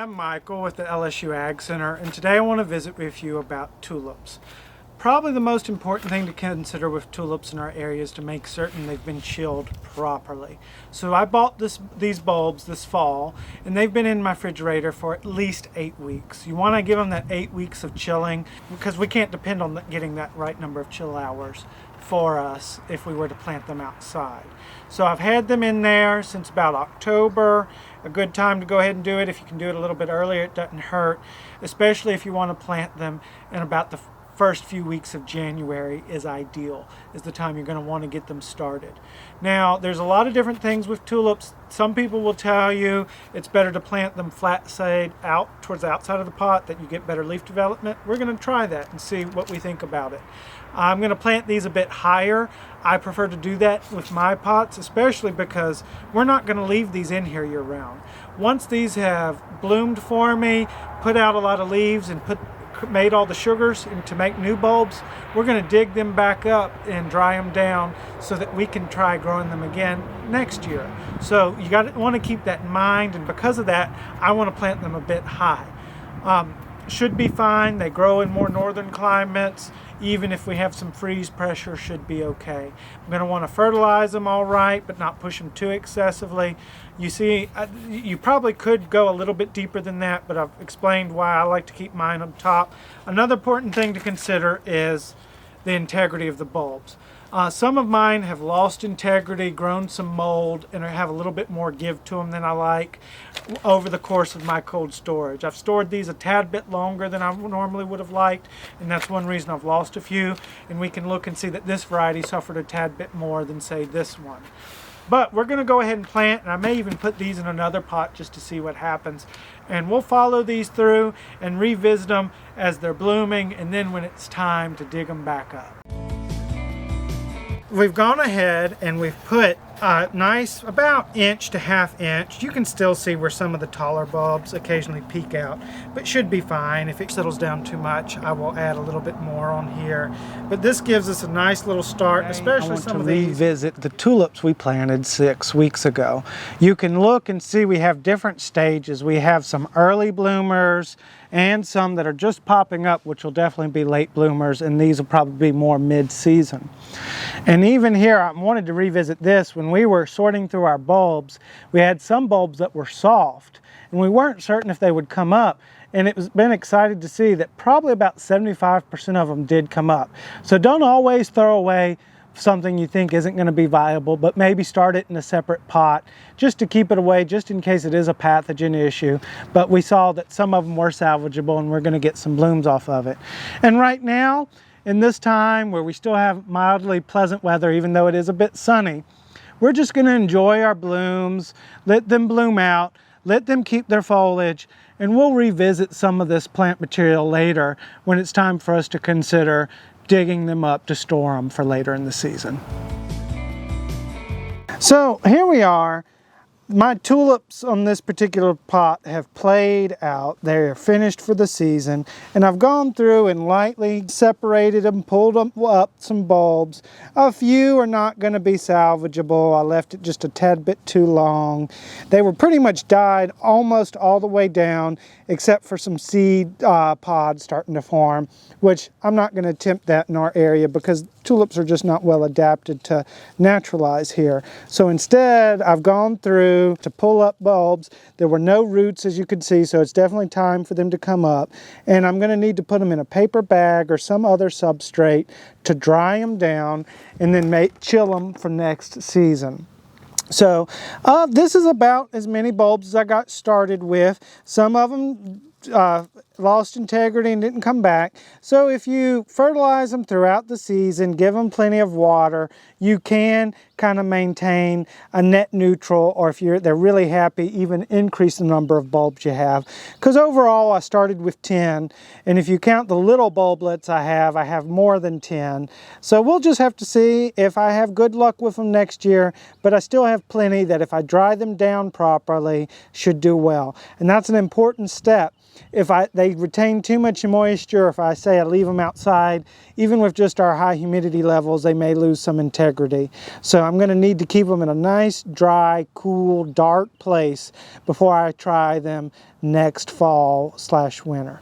I'm Michael with the LSU AgCenter, and today I want to visit with you about tulips. Probably the most important thing to consider with tulips in our area is to make certain they've been chilled properly. So I bought these bulbs this fall, and they've been in my refrigerator for at least 8 weeks. You want to give them that 8 weeks of chilling because we can't depend on getting that right number of chill hours for us if we were to plant them outside. So I've had them in there since about October. A good time to go ahead and do it. If you can do it a little bit earlier, it doesn't hurt, especially if you want to plant them in about the first few weeks of January is ideal, is the time you're going to want to get them started. Now, there's a lot of different things with tulips. Some people will tell you it's better to plant them flat side out towards the outside of the pot, that you get better leaf development. We're going to try that and see what we think about it. I'm going to plant these a bit higher. I prefer to do that with my pots, especially because we're not going to leave these in here year round. Once these have bloomed for me, put out a lot of leaves, and made all the sugars to make new bulbs, we're going to dig them back up and dry them down so that we can try growing them again next year. So you want to keep that in mind, and because of that, I want to plant them a bit high. Should be fine. They grow in more northern climates. Even if we have some freeze pressure, should be okay. I'm going to want to fertilize them all right, but not push them too excessively. You see, you probably could go a little bit deeper than that, but I've explained why I like to keep mine on top. Another important thing to consider is the integrity of the bulbs. Some of mine have lost integrity, grown some mold, and have a little bit more give to them than I like over the course of my cold storage. I've stored these a tad bit longer than I normally would have liked, and that's one reason I've lost a few. And we can look and see that this variety suffered a tad bit more than, say, this one. But we're going to go ahead and plant, and I may even put these in another pot just to see what happens. And we'll follow these through and revisit them as they're blooming, and then when it's time to dig them back up. We've gone ahead and we've put a nice about inch to ½ inch. You can still see where some of the taller bulbs occasionally peek out, but should be fine. If it settles down too much, I will add a little bit more on here. But this gives us a nice little start, especially some of these. Revisit the tulips we planted 6 weeks ago. You can look and see we have different stages. We have some early bloomers and some that are just popping up, which will definitely be late bloomers, and these will probably be more mid-season. And even here, I wanted to revisit this. When we were sorting through our bulbs, we had some bulbs that were soft, and we weren't certain if they would come up. And it was been excited to see that probably about 75% of them did come up. So don't always throw away something you think isn't going to be viable, but maybe start it in a separate pot just to keep it away, just in case it is a pathogen issue. But we saw that some of them were salvageable, and we're going to get some blooms off of it. And right now, in this time where we still have mildly pleasant weather, even though it is a bit sunny, we're just going to enjoy our blooms, let them bloom out, let them keep their foliage, and we'll revisit some of this plant material later when it's time for us to consider digging them up to store them for later in the season. So here we are. My tulips on this particular pot have played out. They're finished for the season, and I've gone through and lightly separated them, pulled them up some bulbs. A few are not going to be salvageable. I left it just a tad bit too long. They were pretty much died almost all the way down, except for some seed pods starting to form, which I'm not going to attempt that in our area because tulips are just not well adapted to naturalize here. So instead, I've gone through to pull up bulbs. There were no roots, as you can see, so it's definitely time for them to come up. And I'm going to need to put them in a paper bag or some other substrate to dry them down and then chill them for next season. So this is about as many bulbs as I got started with. Some of them lost integrity and didn't come back. So if you fertilize them throughout the season, give them plenty of water, you can kind of maintain a net neutral, or if they're really happy, even increase the number of bulbs you have. Because overall I started with 10, and if you count the little bulblets I have more than 10. So we'll just have to see if I have good luck with them next year, but I still have plenty that if I dry them down properly should do well. And that's an important step. If they they retain too much moisture. If I say I leave them outside, even with just our high humidity levels, they may lose some integrity. So I'm going to need to keep them in a nice, dry, cool, dark place before I try them next fall/winter.